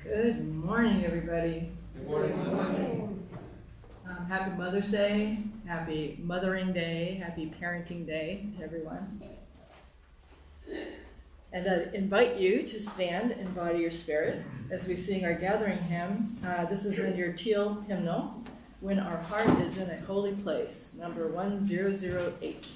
Good morning, everybody. Good morning. Good morning. Happy Mother's Day, happy Mothering Day, happy Parenting Day to everyone. And I invite you to stand and body your spirit as we sing our gathering hymn. This is in your teal hymnal, When Our Heart is in a Holy Place, number 1008.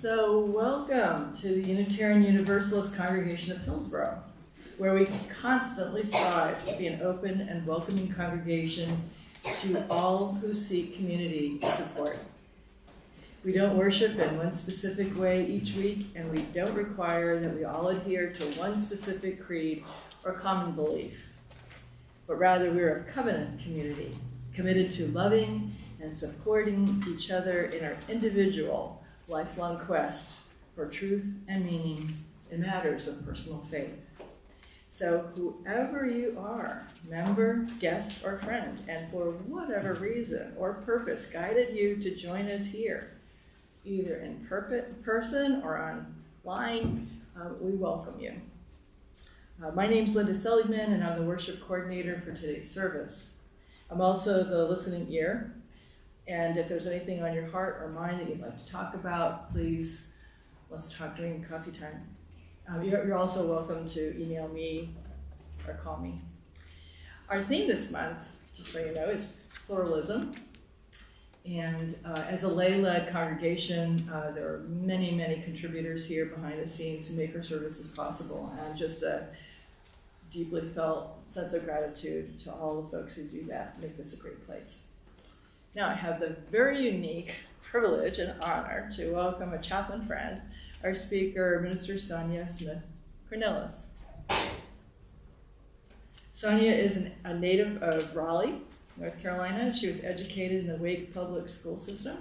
So welcome to the Unitarian Universalist congregation of Hillsborough, where we constantly strive to be an open and welcoming congregation to all who seek community support. We don't worship in one specific way each week, and we don't require that we all adhere to one specific creed or common belief. But rather, we're a covenant community, committed to loving and supporting each other in our individual lifelong quest for truth and meaning in matters of personal faith. So whoever you are, member, guest, or friend, and for whatever reason or purpose guided you to join us here, either in person or online, we welcome you. My name's Linda Seligman, and I'm the worship coordinator for today's service. I'm also the listening ear. And if there's anything on your heart or mind that you'd like to talk about, please, let's talk during coffee time. You're also welcome to email me or call me. Our theme this month, just so you know, is pluralism. And as a lay-led congregation, there are many, many contributors here behind the scenes who make our services possible, and just a deeply felt sense of gratitude to all the folks who do that, make this a great place. Now I have the very unique privilege and honor to welcome a chaplain friend, our speaker, Minister Sonia Smith Cornelis. Sonia is a native of Raleigh, North Carolina. She was educated in the Wake Public School System,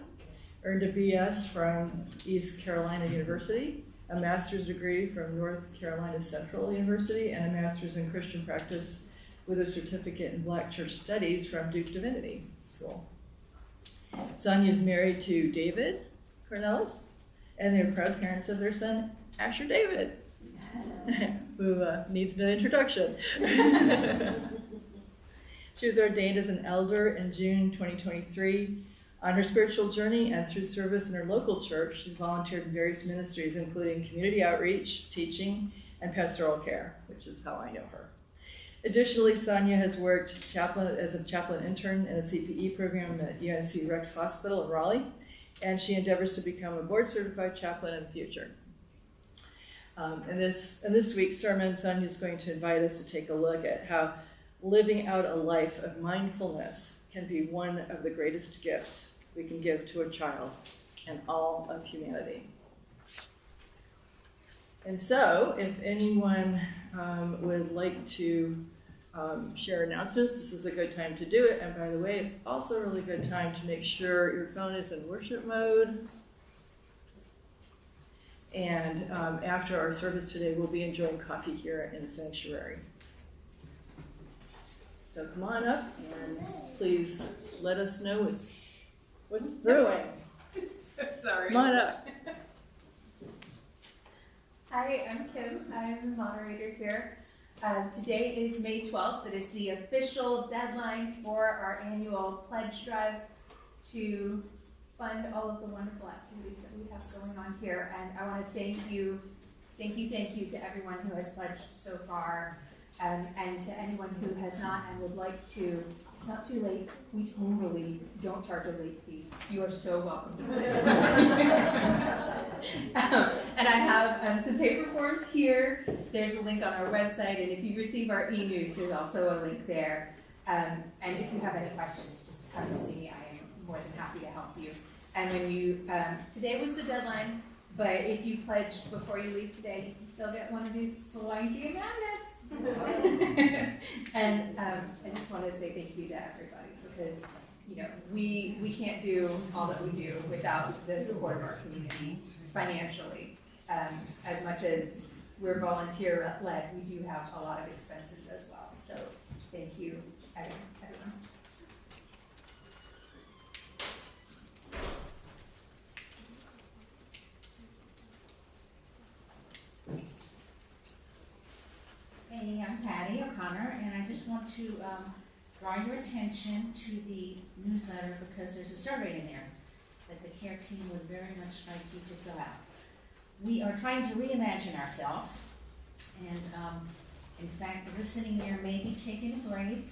earned a BS from East Carolina University, a master's degree from North Carolina Central University, and a master's in Christian practice with a certificate in Black Church Studies from Duke Divinity School. Sonia is married to David Cornelis, and they're proud parents of their son, Asher David, who needs no introduction. She was ordained as an elder in June 2023. On her spiritual journey and through service in her local church, she's volunteered in various ministries, including community outreach, teaching, and pastoral care, which is how I know her. Additionally, Sonia has worked as a chaplain intern in a CPE program at UNC Rex Hospital in Raleigh, and she endeavors to become a board-certified chaplain in the future. In this week's sermon, Sonia is going to invite us to take a look at how living out a life of mindfulness can be one of the greatest gifts we can give to a child and all of humanity. And so, if anyone would like to share announcements, this is a good time to do it. And by the way, it's also a really good time to make sure your phone is in worship mode. And after our service today, we'll be enjoying coffee here in the sanctuary. So come on up and please let us know what's brewing. So sorry. Come on up. Hi, I'm Kim. I'm the moderator here. Today is May 12th. It is the official deadline for our annual pledge drive to fund all of the wonderful activities that we have going on here. And I want to thank you to everyone who has pledged so far. And to anyone who has not and would like to, it's not too late. We totally don't charge a late fee. You are so welcome to play. And I have some paper forms here. There's a link on our website, and if you receive our e-news, there's also a link there. And if you have any questions, just come and see me. I am more than happy to help you. And when you, today was the deadline, but if you pledge before you leave today, you can still get one of these swanky magnets. And I just want to say thank you to everybody, because we can't do all that we do without the support of our community financially. As much as we're volunteer-led, we do have a lot of expenses as well. So thank you, everyone. Hey, I'm Patty O'Connor, and I just want to draw your attention to the newsletter because there's a survey in there that the care team would very much like you to fill out. We are trying to reimagine ourselves, and in fact, we're sitting there maybe taking a break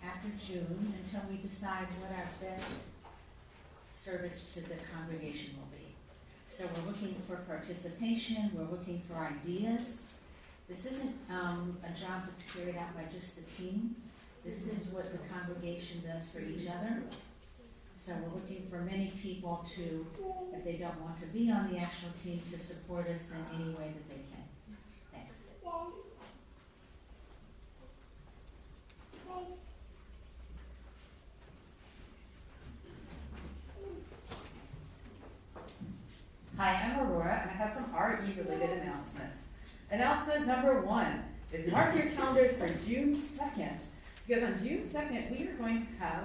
after June until we decide what our best service to the congregation will be. So we're looking for participation, we're looking for ideas. This isn't a job that's carried out by just the team. This is what the congregation does for each other. So we're looking for many people to, if they don't want to be on the actual team, to support us in any way that they can. Thanks. Hi, I'm Aurora, and I have some RE-related announcements. Announcement number 1 is mark your calendars for June 2nd, because on June 2nd, we are going to have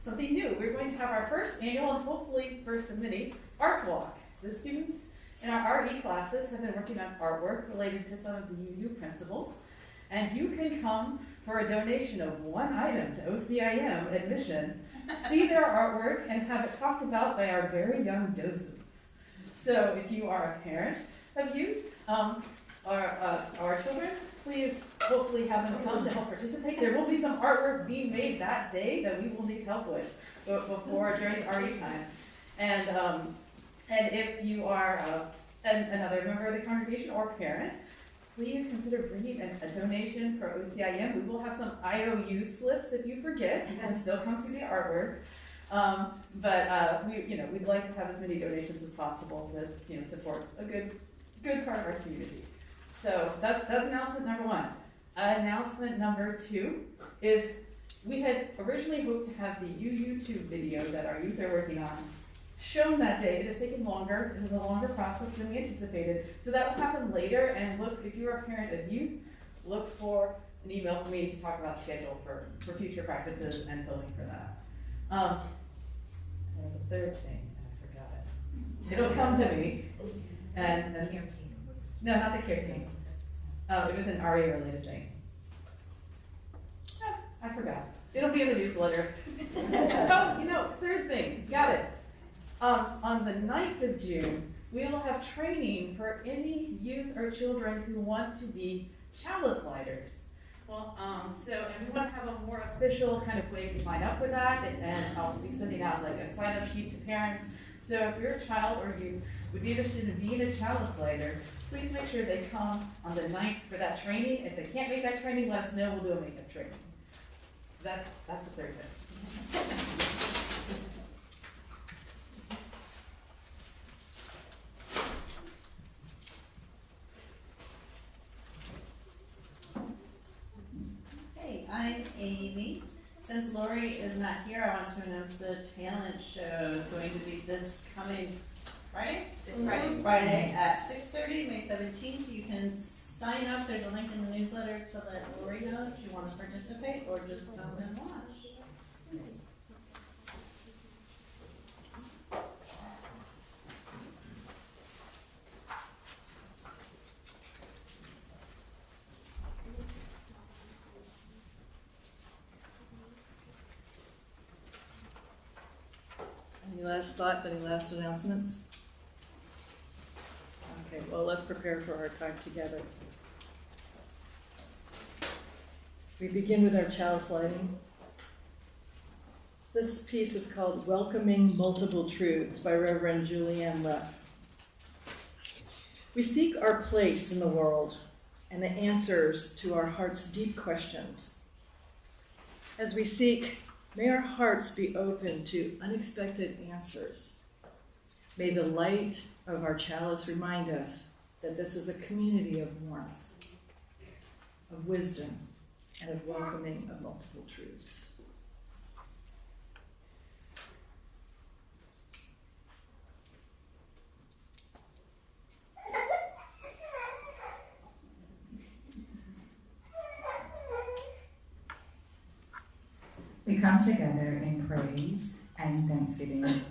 something new. We're going to have our first annual, and hopefully first of many, art walk. The students in our RE classes have been working on artwork related to some of the UU principles, and you can come for a donation of 1 item to OCIM admission, see their artwork, and have it talked about by our very young docents. So if you are a parent of youth, our children, please hopefully have them come to help participate. There will be some artwork being made that day that we will need help with before during RE time. And if you are another member of the congregation or parent, please consider bringing a donation for OCIM. We will have some IOU slips if you forget. You can still come see the artwork. But we'd like to have as many donations as possible to support a good part of our community. So that's announcement number one. Announcement number two is we had originally hoped to have the YouTube video that our youth are working on shown that day. It has taken longer. It was a longer process than we anticipated. So that will happen later. And look, if you're a parent of youth, look for an email from me to talk about schedule for future practices and filming for that. There's a third thing, and I forgot it. It'll come to me. And no, not the care team. It was an RA related thing. I forgot. It'll be in the newsletter. Third thing, got it. On the 9th of June, we will have training for any youth or children who want to be chalice lighters. Well, and we want to have a more official kind of way to sign up for that, and I'll be sending out like a sign-up sheet to parents. So if your child or you would be interested in being a chalice lighter, please make sure they come on the 9th for that training. If they can't make that training, let us know. We'll do a makeup training. That's the third thing. Hey, I'm Amy. Since Lori is not here, I want to announce the talent show is going to be this coming Friday? Friday at 6:30, May 17th. You can sign up. There's a link in the newsletter to let Lori know if you want to participate or just come and watch. Any last thoughts, any last announcements? Okay, well, let's prepare for our time together. We begin with our chalice lighting. This piece is called Welcoming Multiple Truths by Reverend Julianne Lepp. We seek our place in the world and the answers to our heart's deep questions. As we seek, may our hearts be open to unexpected answers. May the light of our chalice remind us that this is a community of warmth, of wisdom, and of welcoming of multiple truths. We come together in praise and thanksgiving.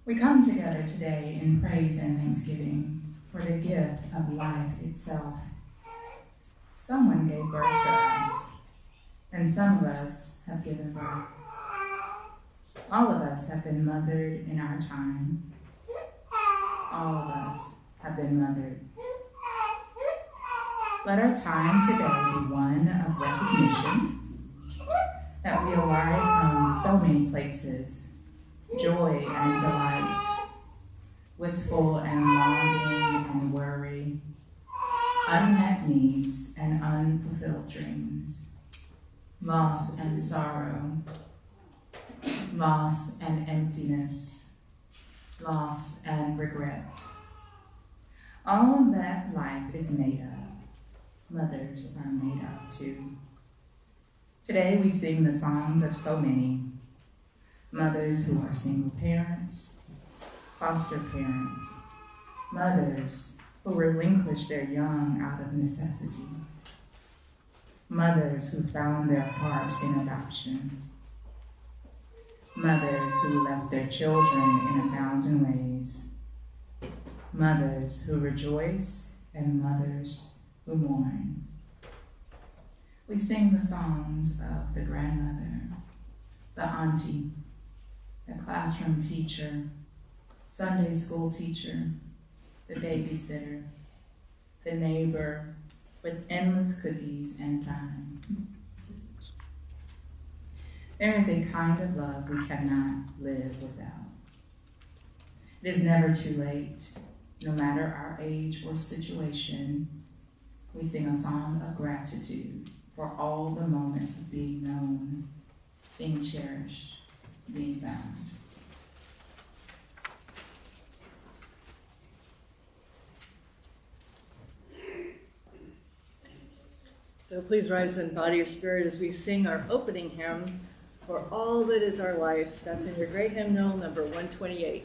We come together today in praise and thanksgiving for the gift of life itself. Someone gave birth to us, and some of us have given birth. All of us have been mothered in our time. All of us have been mothered. Let our time today be one of recognition that we arrive from so many places, joy and delight, wistful and longing and worry, unmet needs and unfulfilled dreams, loss and sorrow, loss and emptiness, loss and regret. All of that life is made of. Mothers are made of too. Today we sing the songs of so many. Mothers who are single parents, foster parents, mothers who relinquish their young out of necessity, mothers who found their heart in adoption, mothers who left their children in 1,000 ways, mothers who rejoice and mothers who mourn. We sing the songs of the grandmother, the auntie, the classroom teacher, Sunday school teacher, the babysitter, the neighbor with endless cookies and time. There is a kind of love we cannot live without. It is never too late, no matter our age or situation. We sing a song of gratitude for all the moments of being known, being cherished, being found. So please rise in body or spirit as we sing our opening hymn, For All That Is Our Life. That's in your great hymnal, number 128.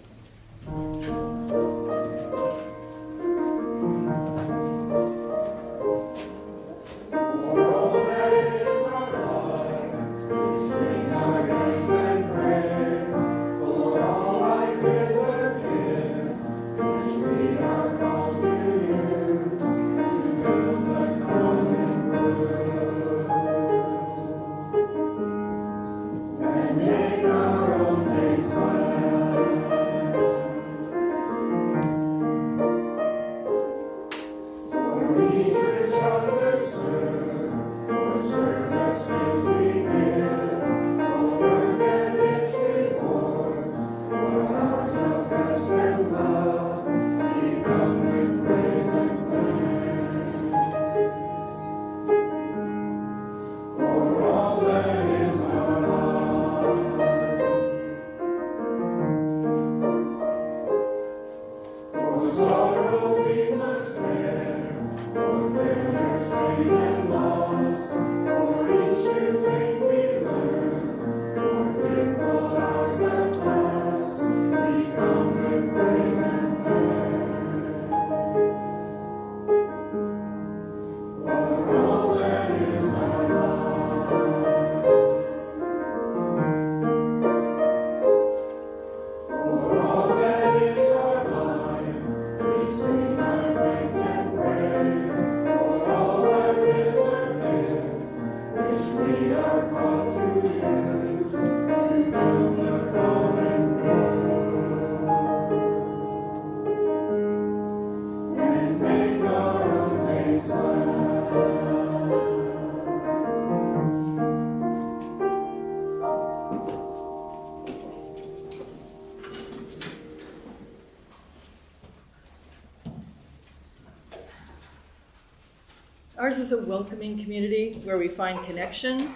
Ours is a welcoming community where we find connection,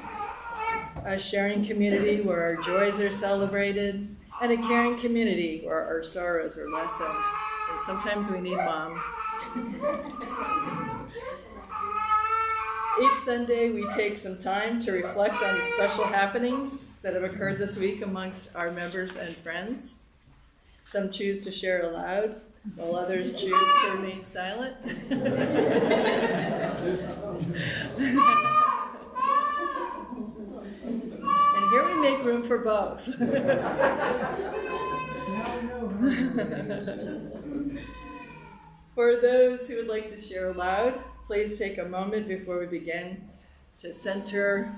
a sharing community where our joys are celebrated, and a caring community where our sorrows are lessened. And sometimes we need Mom. Each Sunday we take some time to reflect on the special happenings that have occurred this week amongst our members and friends. Some choose to share aloud, while others choose to remain silent. And here we make room for both. For those who would like to share aloud, please take a moment before we begin to center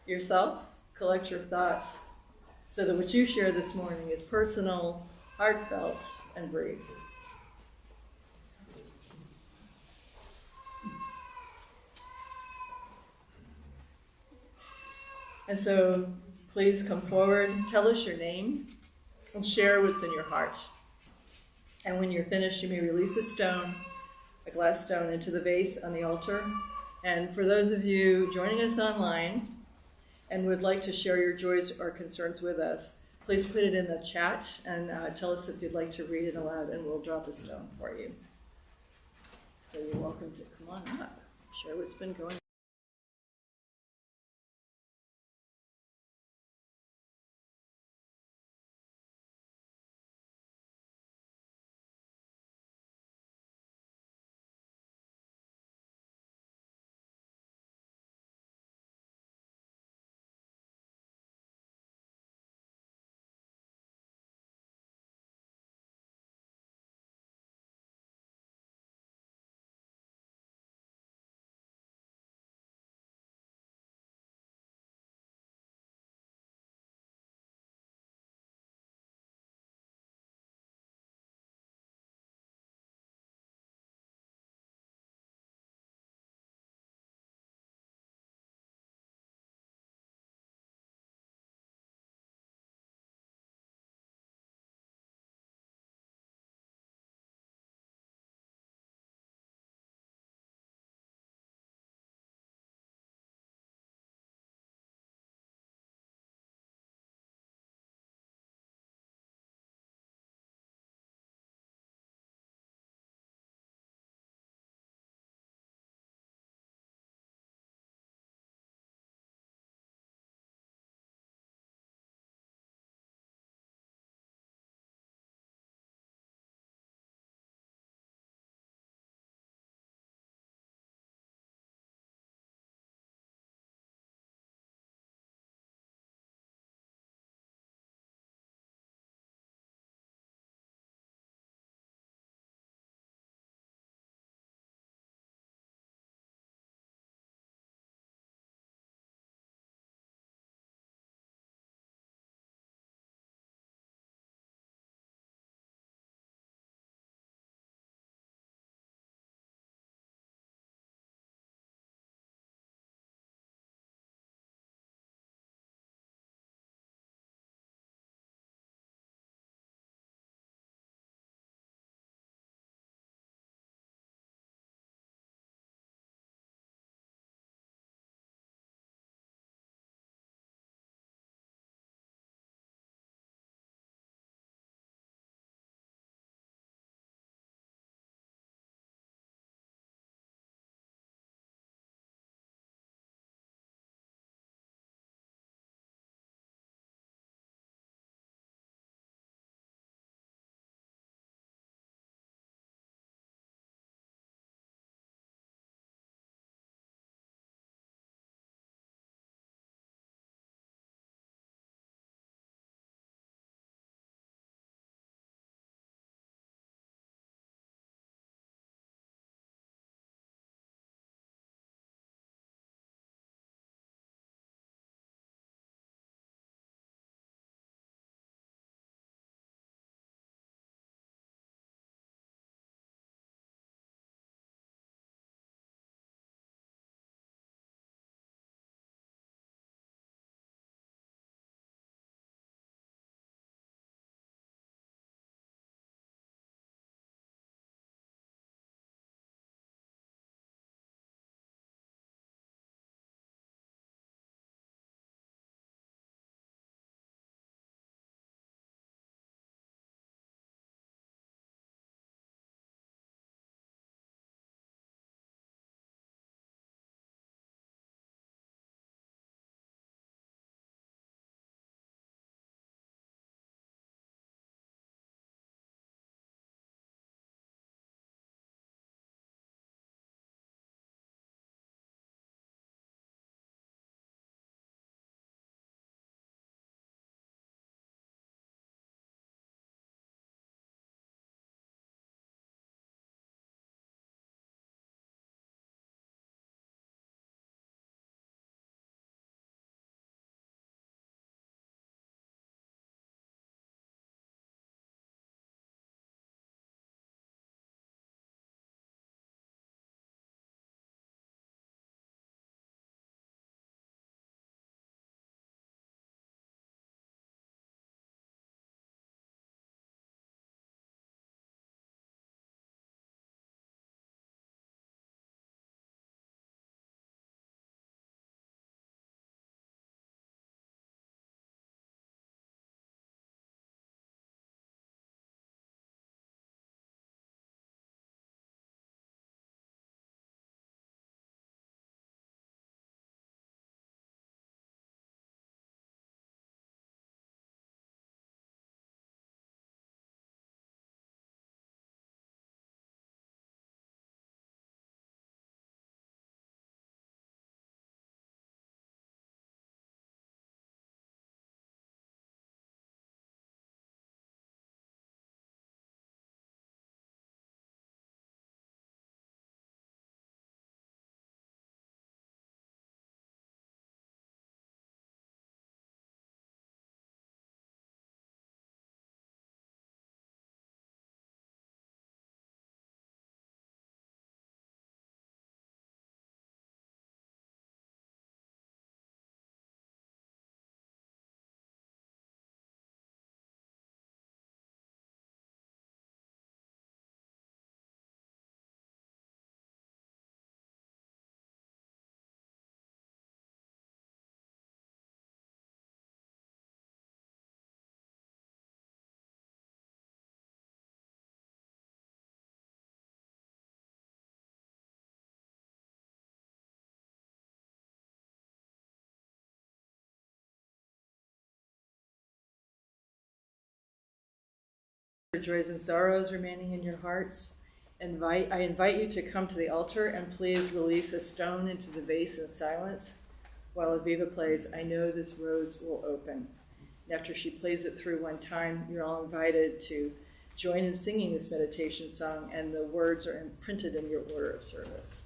yourself, collect your thoughts, so that what you share this morning is personal, heartfelt, and brief. And so please come forward, tell us your name, and share what's in your heart. And when you're finished, you may release a glass stone, into the vase on the altar. And for those of you joining us online and would like to share your joys or concerns with us, please put it in the chat and tell us if you'd like to read it aloud, and we'll drop a stone for you. So you're welcome to come on up, share what's been going on. joys and sorrows remaining in your hearts, I invite you to come to the altar and please release a stone into the vase in silence while Aviva plays I Know This Rose Will Open. And after she plays it through one time, you're all invited to join in singing this meditation song, and the words are imprinted in your order of service.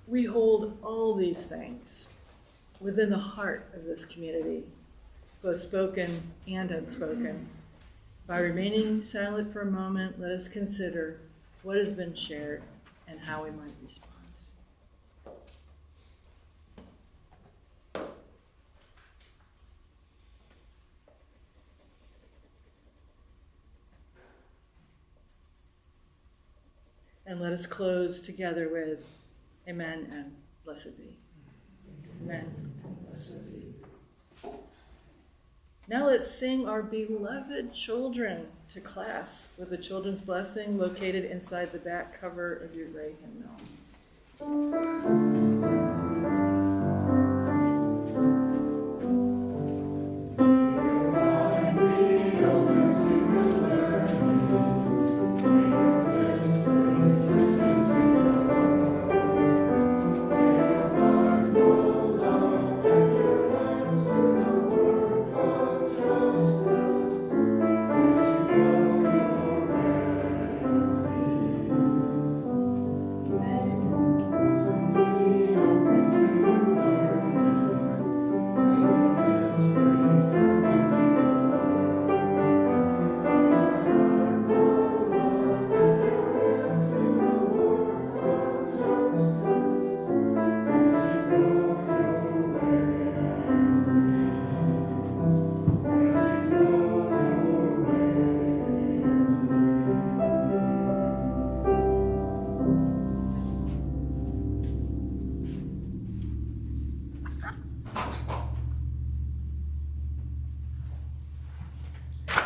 We hold all these things within the heart of this community, both spoken and unspoken. By remaining silent for a moment, let us consider what has been shared and how we might respond. And let us close together with Amen and blessed be. Amen and blessed be. Now let's sing our beloved children to class with the children's blessing located inside the back cover of your gray hymnal.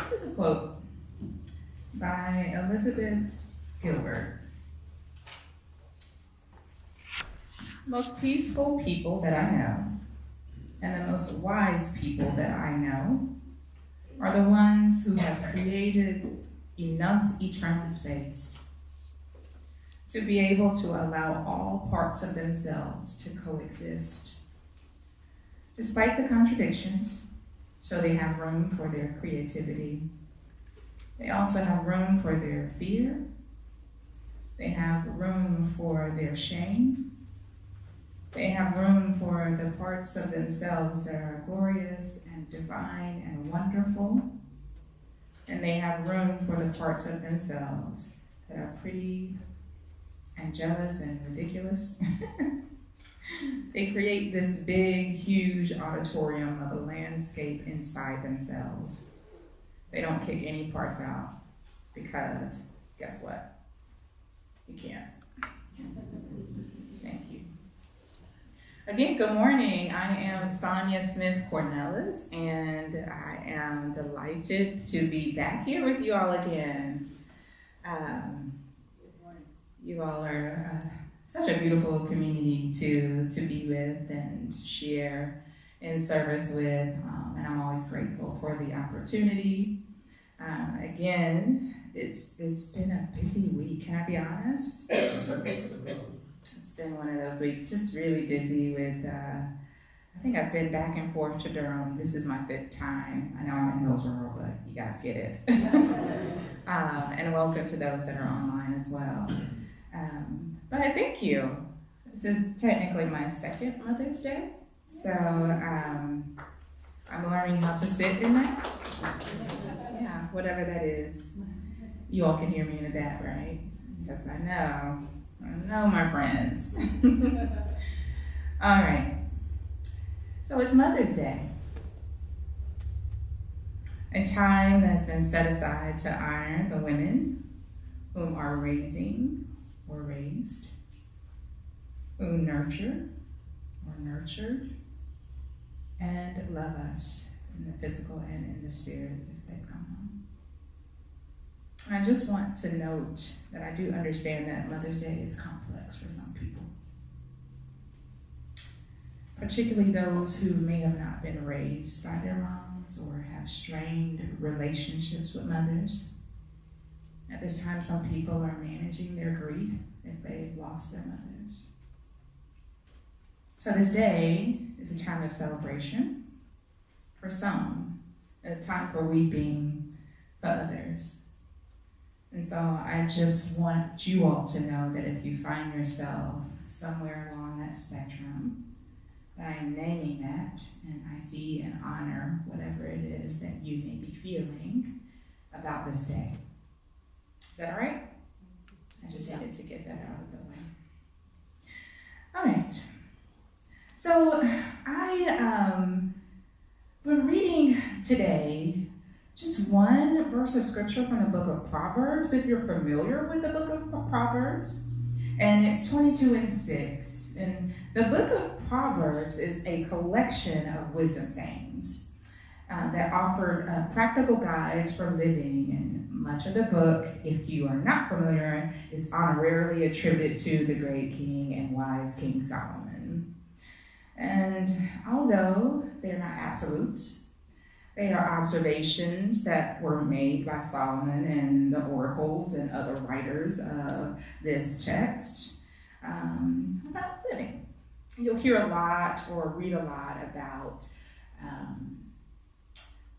This is a quote by Elizabeth Gilbert. Most peaceful people that I know, and the most wise people that I know, are the ones who have created enough eternal space to be able to allow all parts of themselves to coexist. Despite the contradictions, so they have room for their creativity. They also have room for their fear. They have room for their shame. They have room for the parts of themselves that are glorious and divine and wonderful. And they have room for the parts of themselves that are pretty and jealous and ridiculous. They create this big, huge auditorium of a landscape inside themselves. They don't kick any parts out because, guess what? You can't. Thank you. Again, good morning. I am Sonia Smith Cornelis, and I am delighted to be back here with you all again. You all are such a beautiful community to be with and to share in service with, and I'm always grateful for the opportunity Again, it's been a busy week. Can I be honest? It's been one of those weeks, just really busy with. I think I've been back and forth to Durham. This is my 5th time. I know I'm in Hillsborough, but you guys get it. And welcome to those that are online as well. But I thank you. This is technically my 2nd Mother's Day, so I'm learning how to sit in that. Yeah, whatever that is. You all can hear me in the back, right? Because I know my friends. All right. So it's Mother's Day, a time that's been set aside to honor the women whom are raising or raised, who nurture or nurtured, and love us in the physical and in the spirit if they've come home. I just want to note that I do understand that Mother's Day is complex for some people. Particularly those who may have not been raised by their moms or have strained relationships with mothers. At this time, some people are managing their grief if they've lost their mothers. So this day is a time of celebration for some. It's a time for weeping for others. And so I just want you all to know that if you find yourself somewhere along that spectrum, that I am naming that, and I see and honor whatever it is that you may be feeling about this day. Is that all right? I just needed to get that out of the way. All right. So we're reading today just one verse of scripture from the book of Proverbs, if you're familiar with the book of Proverbs. And it's 22:6. And the book of Proverbs is a collection of wisdom sayings that offer practical guides for living. And much of the book, if you are not familiar, is honorarily attributed to the great king and wise King Solomon. And although they're not absolutes, they are observations that were made by Solomon and the oracles and other writers of this text about living. You'll hear a lot or read a lot about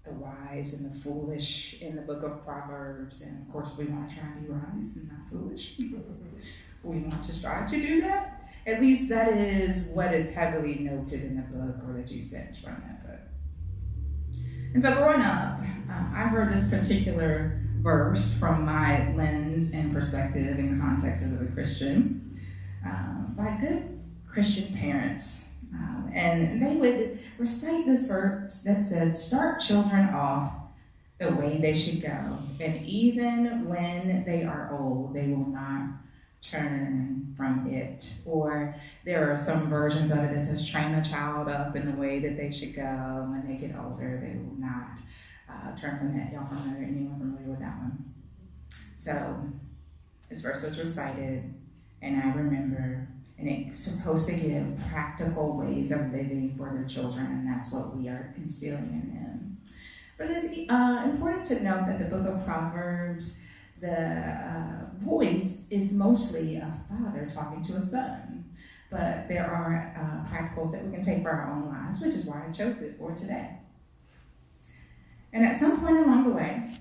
the wise and the foolish in the book of Proverbs. And of course, we want to try and be wise and not foolish. We want to strive to do that. At least that is what is heavily noted in the book, or that you sense from that book. And so growing up, I heard this particular verse from my lens and perspective and context as a Christian by good Christian parents. And they would recite this verse that says, "Start children off the way they should go, and even when they are old, they will not turn from it." Or there are some versions of it that says, "Train a child up in the way that they should go. When they get older, they will not turn from that." Y'all familiar? Anyone familiar with that one? So this verse was recited, and I remember, and it's supposed to give practical ways of living for their children, and that's what we are instilling in them. But it's important to note that the book of Proverbs, the voice is mostly a father talking to a son. But there are practicals that we can take for our own lives, which is why I chose it for today. And at some point along the way,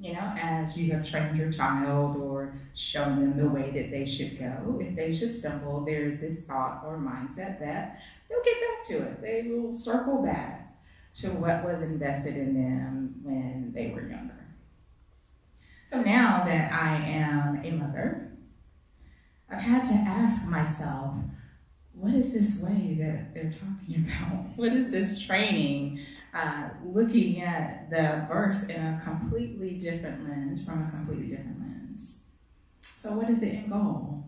as you have trained your child or shown them the way that they should go, if they should stumble, there's this thought or mindset that they'll get back to it. They will circle back to what was invested in them when they were younger. So now that I am a mother, I've had to ask myself, what is this way that they're talking about? What is this training? Looking at the verse in a completely different lens, from a completely different lens. So what is the end goal?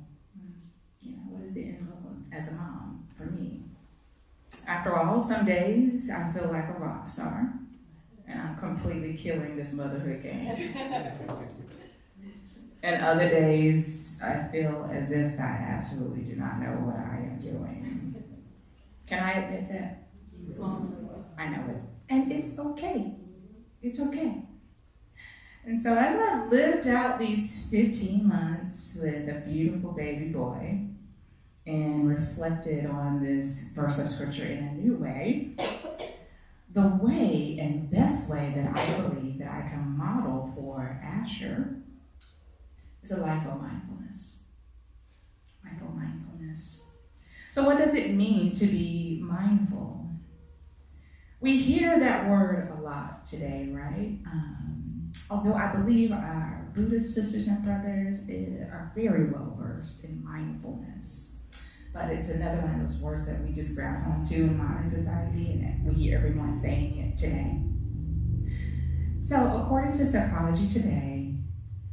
What is the end goal as a mom for me? After all, some days I feel like a rock star, and I'm completely killing this motherhood game. And other days I feel as if I absolutely do not know what I am doing. Can I admit that? I know it. And it's okay. It's okay. And so as I lived out these 15 months with a beautiful baby boy and reflected on this verse of scripture in a new way, the way and best way that I believe that I can model for Asher is a life of mindfulness. Life of mindfulness. So what does it mean to be mindful? We hear that word a lot today, right? Although I believe our Buddhist sisters and brothers are very well versed in mindfulness. But it's another one of those words that we just grab onto in modern society, and that we hear everyone saying it today. So according to Psychology Today,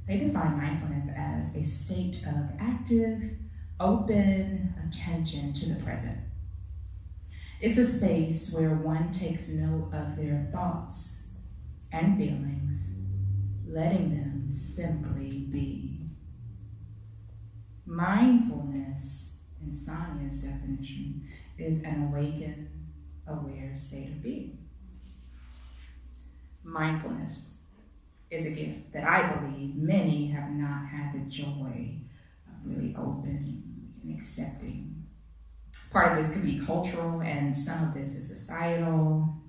they define mindfulness as a state of active, open attention to the present. It's a space where one takes note of their thoughts and feelings, letting them simply be. Mindfulness, in Sonia's definition, is an awakened, aware state of being. Mindfulness is a gift that I believe many have not had the joy of really opening and accepting. Part of this could be cultural, and some of this is societal.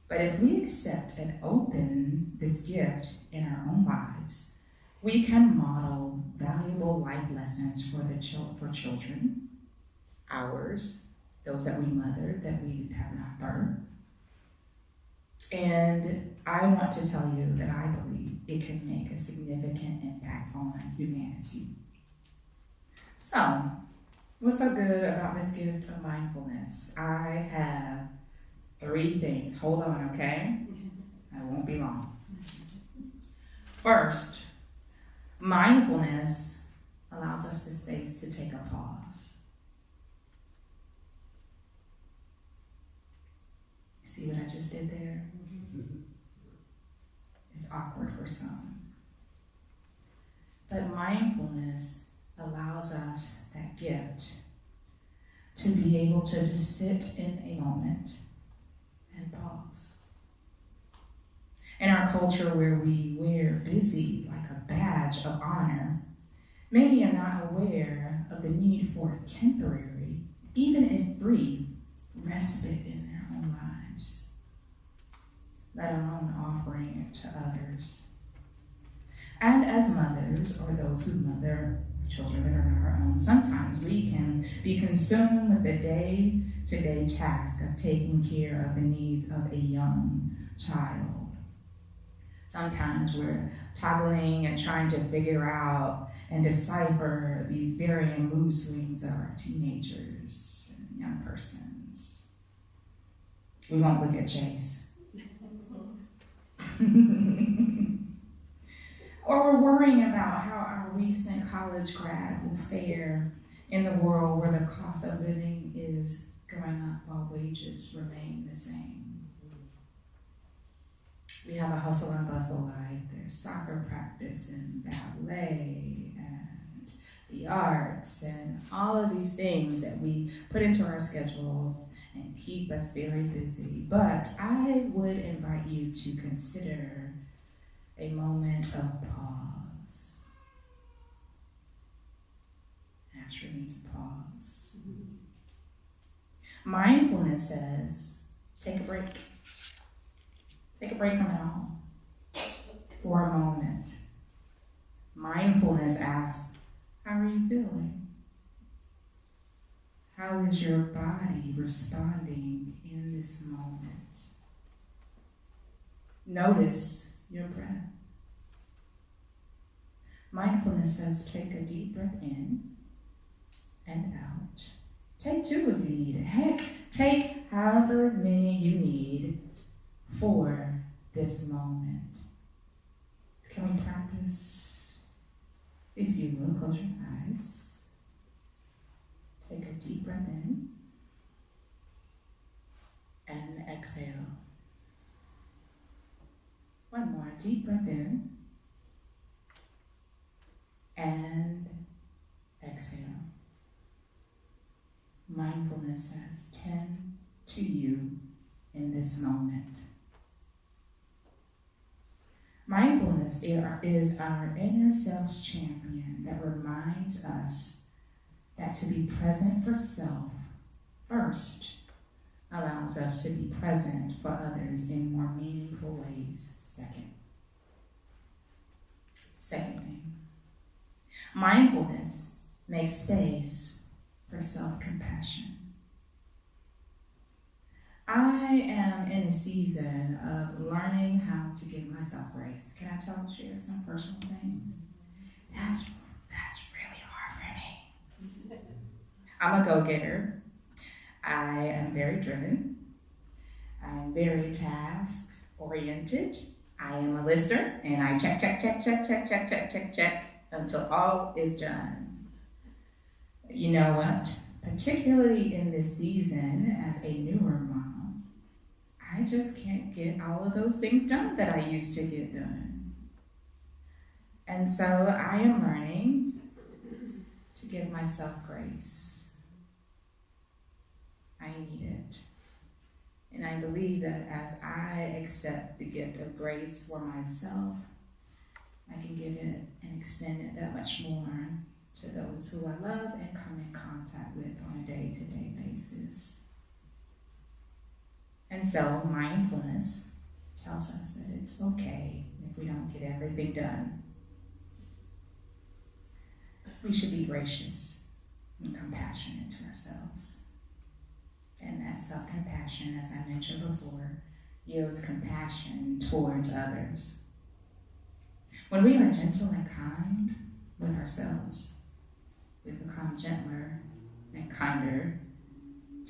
But if we accept and open this gift in our own lives, we can model valuable life lessons for children, ours, those that we mothered, that we have not birthed. And I want to tell you that I believe it can make a significant impact on humanity. So, what's so good about this gift of mindfulness? I have 3 things. Hold on, okay? I won't be long. First, mindfulness allows us the space to take a pause. You see what I just did there? It's awkward for some. But mindfulness allows us that gift to be able to just sit in a moment and pause. In our culture where we wear busy like a badge of honor, many are not aware of the need for a temporary, even if brief, respite in their own lives, let alone offering it to others. And as mothers, or those who mother children that are not our own, sometimes we can be consumed with the day-to-day task of taking care of the needs of a young child. Sometimes we're toggling and trying to figure out and decipher these varying mood swings of our teenagers and young persons. We won't look at Chase. Or we're worrying about how our recent college grad will fare in the world where the cost of living is going up while wages remain the same. We have a hustle and bustle life. There's soccer practice and ballet and the arts and all of these things that we put into our schedule and keep us very busy. But I would invite you to consider a moment of pause. Asher needs pause. Mindfulness says, take a break. Take a break from it all for a moment. Mindfulness asks, how are you feeling? How is your body responding in this moment? Notice your breath. Mindfulness says, take a deep breath in and out. Take 2 if you need it. Heck, take however many you need for this moment. Can we practice? If you will, close your eyes. Take a deep breath in and exhale. One more deep breath in and exhale. Mindfulness says, tend to you in this moment. Mindfulness is our inner self's champion that reminds us that to be present for self first allows us to be present for others in more meaningful ways second. Secondly, mindfulness makes space for self-compassion. I am in a season of learning how to give myself grace. Can I share some personal things? That's really hard for me. I'm a go-getter. I am very driven. I'm very task-oriented. I am a lister, and I check until all is done. You know what? Particularly in this season as a newer mom, I just can't get all of those things done that I used to get done. And so I am learning to give myself grace. I need it. And I believe that as I accept the gift of grace for myself, I can give it and extend it that much more to those who I love and come in contact with on a day-to-day basis. And so mindfulness tells us that it's okay if we don't get everything done. We should be gracious and compassionate to ourselves. And that self-compassion, as I mentioned before, yields compassion towards others. When we are gentle and kind with ourselves, we become gentler and kinder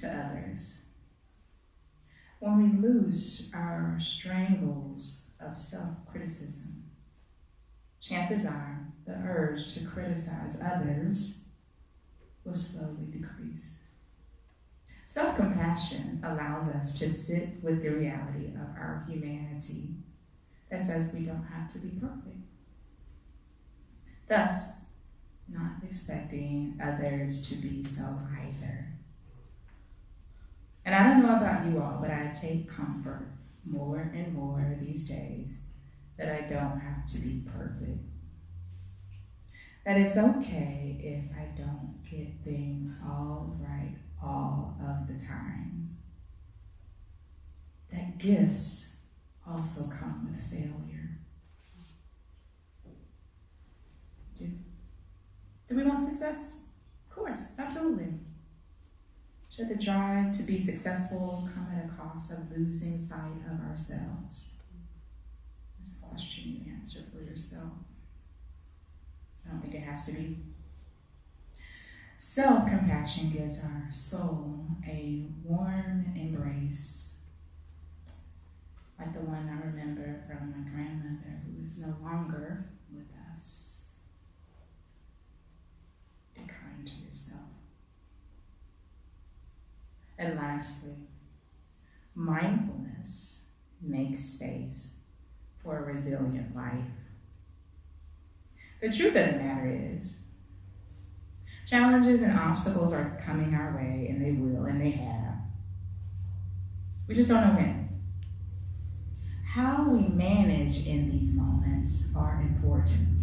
to others. When we lose our strangles of self-criticism, chances are the urge to criticize others will slowly decrease. Self-compassion allows us to sit with the reality of our humanity that says we don't have to be perfect. Thus, not expecting others to be so either. And I don't know about you all, but I take comfort more and more these days that I don't have to be perfect. That it's okay if I don't get things all right all of the time. That gifts also come with failure. Do we want success? Of course, absolutely. Should the drive to be successful come at a cost of losing sight of ourselves? That's a question you answer for yourself. I don't think it has to be. Self-compassion gives our soul a warm embrace, like the one I remember from my grandmother who is no longer with us. Be kind to yourself. And lastly, mindfulness makes space for a resilient life. The truth of the matter is, challenges and obstacles are coming our way, and they will, and they have. We just don't know when. How we manage in these moments are important.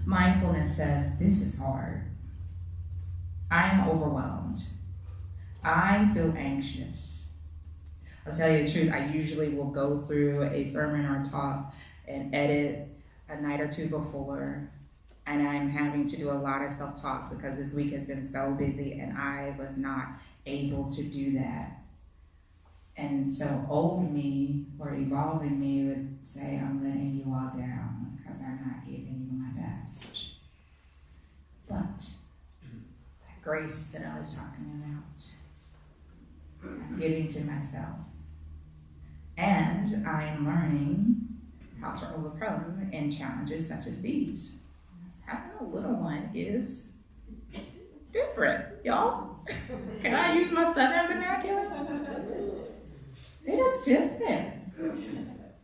Mindfulness says, this is hard. I am overwhelmed. I feel anxious. I'll tell you the truth, I usually will go through a sermon or talk and edit a night or two before, and I'm having to do a lot of self-talk because this week has been so busy and I was not able to do that. And so old me or evolving me would say, I'm letting you all down because I'm not giving you my best. But that grace that I was talking about, I'm giving to myself. And I am learning how to overcome in challenges such as these. Having a little one is different, y'all. Can I use my Southern vernacular? It is different.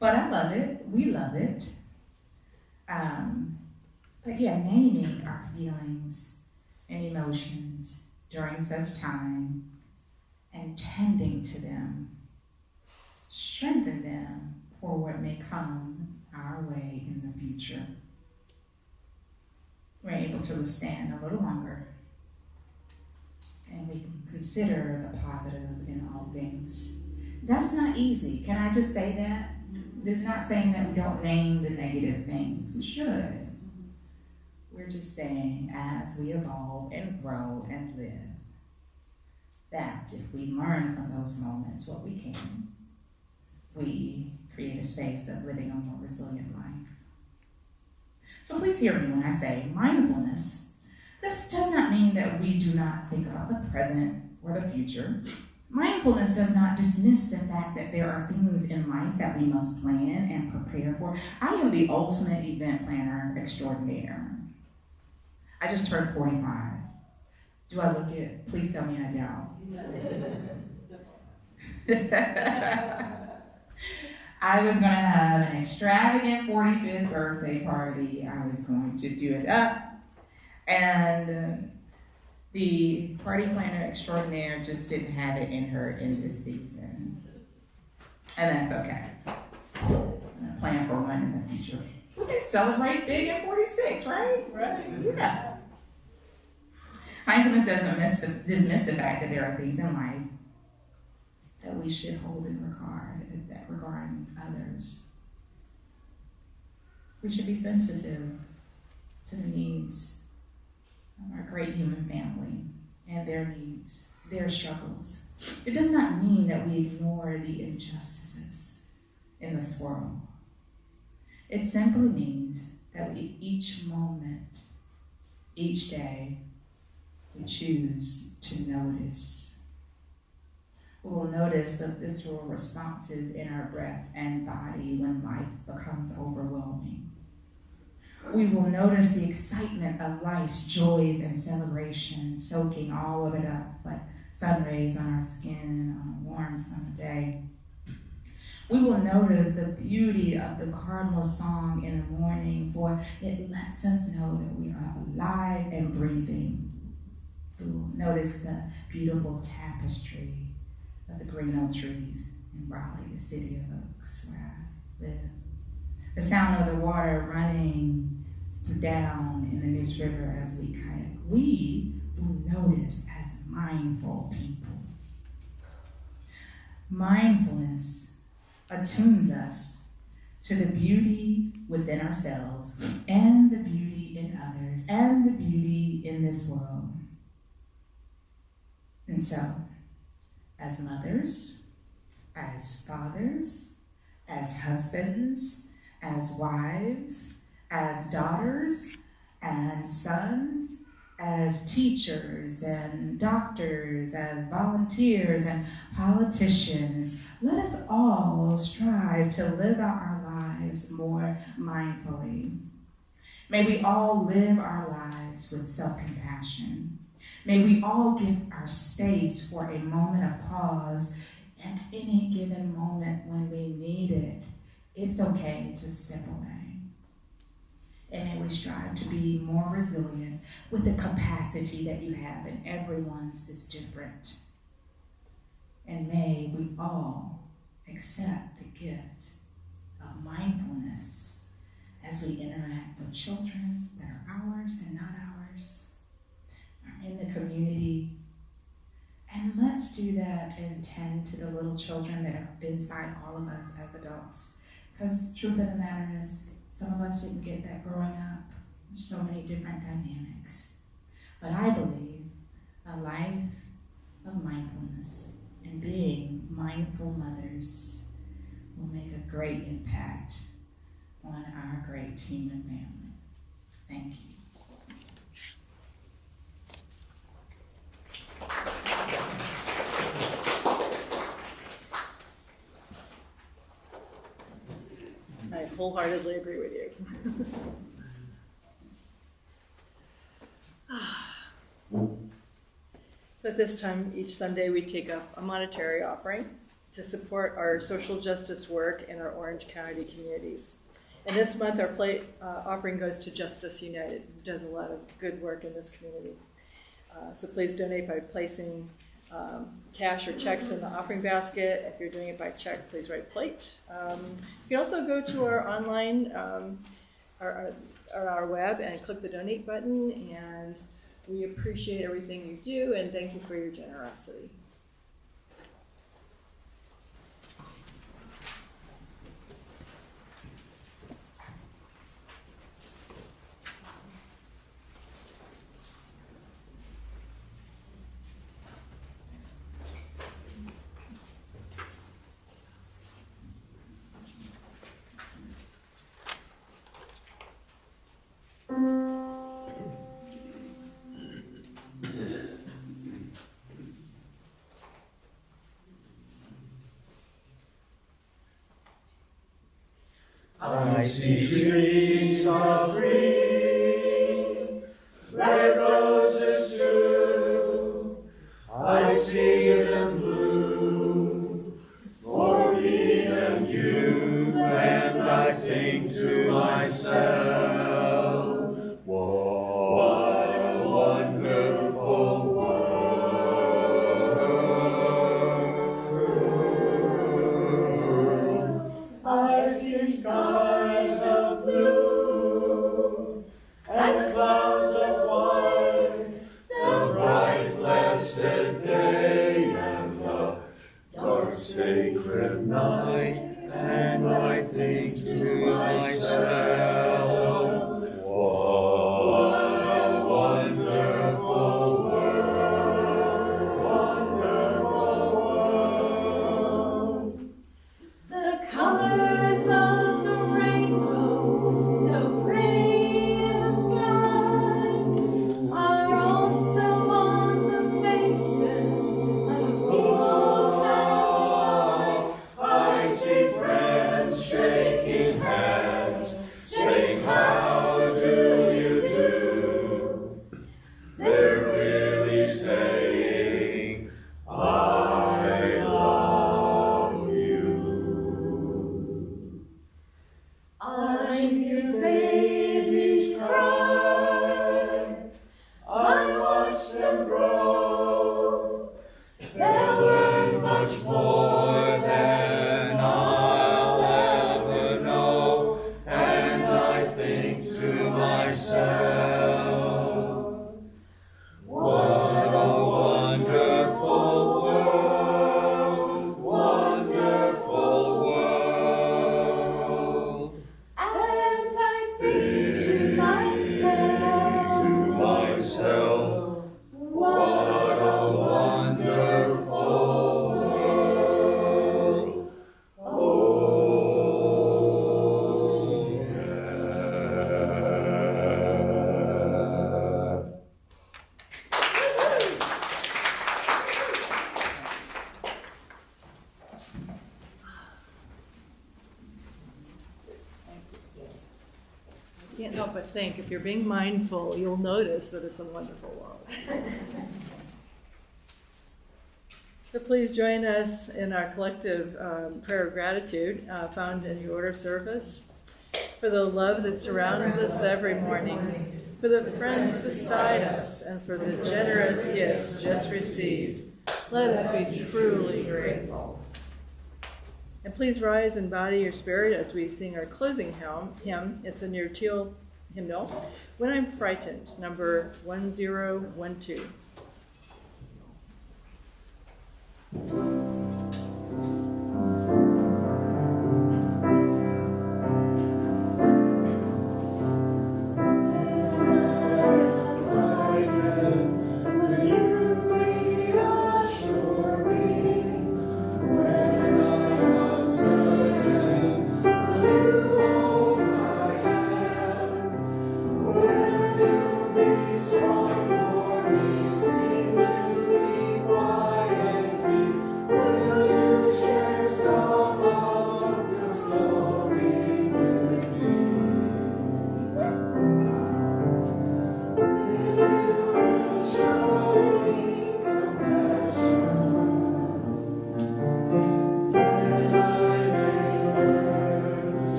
But I love it. We love it. But yeah, naming our feelings and emotions during such time and tending to them, strengthen them for what may come our way in the future. We're able to withstand a little longer, and we can consider the positive in all things. That's not easy. Can I just say that? It's not saying that we don't name the negative things. We should. We're just saying as we evolve and grow and live, that if we learn from those moments what we can, we create a space of living a more resilient life. So please hear me when I say mindfulness. This does not mean that we do not think about the present or the future. Mindfulness does not dismiss the fact that there are things in life that we must plan and prepare for. I am the ultimate event planner extraordinaire. I just turned 45. Do I look it? Please tell me I don't. I was going to have an extravagant 45th birthday party. I was going to do it up. And the party planner extraordinaire just didn't have it in her in this season. And that's okay. I'm going to plan for one in the future. We can celebrate big at 46, right? Right. Yeah. Mindfulness doesn't dismiss the fact that there are things in life that we should hold in regard regarding others. We should be sensitive to the needs of our great human family and their needs, their struggles. It does not mean that we ignore the injustices in this world. It simply means that we, each moment, each day, we choose to notice. We will notice the visceral responses in our breath and body when life becomes overwhelming. We will notice the excitement of life's joys and celebration, soaking all of it up like sun rays on our skin on a warm summer day. We will notice the beauty of the cardinal song in the morning, for it lets us know that we are alive and breathing. We will notice the beautiful tapestry of the green oak trees in Raleigh, the city of Oaks, where I live. The sound of the water running down in the Neuse River as we kayak. We will notice as mindful people. Mindfulness attunes us to the beauty within ourselves and the beauty in others and the beauty in this world. And so, as mothers, as fathers, as husbands, as wives, as daughters and sons, as teachers and doctors, as volunteers and politicians, let us all strive to live out our lives more mindfully. May we all live our lives with self-compassion. May we all give our space for a moment of pause at any given moment when we need it. It's okay to step away. And may we strive to be more resilient with the capacity that you have, and everyone's is different. And may we all accept the gift of mindfulness as we interact with children that are ours and not ours, are in the community. And let's do that and tend to the little children that are inside all of us as adults. Because the truth of the matter is, some of us didn't get that growing up. There's so many different dynamics. But I believe a life of mindfulness and being mindful mothers will make a great impact on our great team and family. Thank you. I wholeheartedly agree with you. So at this time, each Sunday, we take up a monetary offering to support our social justice work in our Orange County communities. And this month, our offering goes to Justice United, who does a lot of good work in this community. So please donate by placing cash or checks in the offering basket. If you're doing it by check, please write plate. You can also go to our online, our web and click the donate button, and we appreciate everything you do and thank you for your generosity. I see trees of green, red roses too. I see them bloom for me and you, and I think to myself, what a wonderful world. I see skies of blue and clouds of white, the bright blessed day and the dark sacred night, and I think to myself, what a wonderful world, wonderful world. The colors of the rainbow, so pretty in the sky, are also on the faces of people passing I see friends shaking hands, saying, how do you do? They're really saying, I love you. I hear babies cry, I watch them grow. They'll learn much more than I'll ever know, and I think to myself, what a wonderful world, wonderful world. And I think to myself, what a wonderful world. Oh, yeah. I can't help but think, if you're being mindful, you'll notice that it's a wonderful world. So please join us in our collective prayer of gratitude found in the order of service, for the love that surrounds us every morning, for the friends beside us, and for the generous gifts just received. Let us be truly grateful. And please rise and body your spirit as we sing our closing hymn. It's a Near Teal hymnal, When I'm Frightened, number 1012. Strong for me.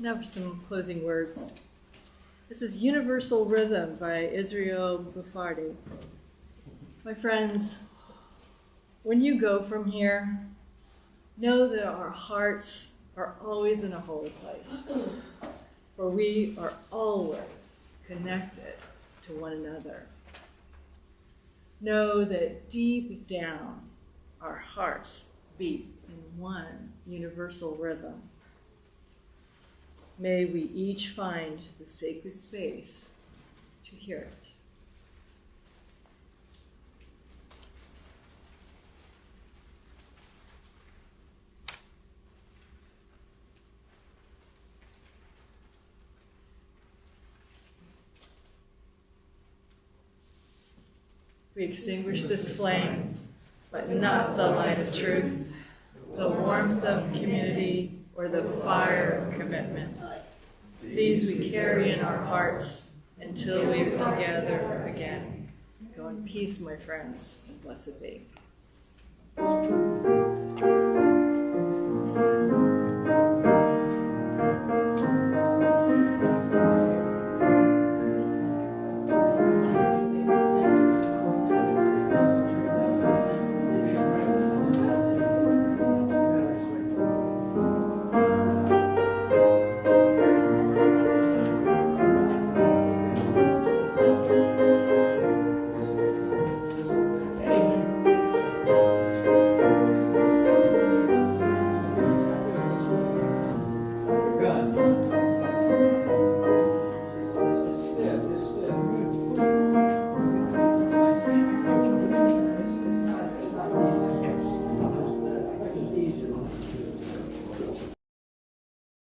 Now for some closing words. This is Universal Rhythm by Israel Bufardi. My friends, when you go from here, know that our hearts are always in a holy place, for we are always connected to one another. Know that deep down, our hearts beat in one universal rhythm. May we each find the sacred space to hear it. We extinguish this flame, but not the light of truth, the warmth of community, or the fire of commitment. These we carry in our hearts until we are together again. Go in peace, my friends, and blessed be.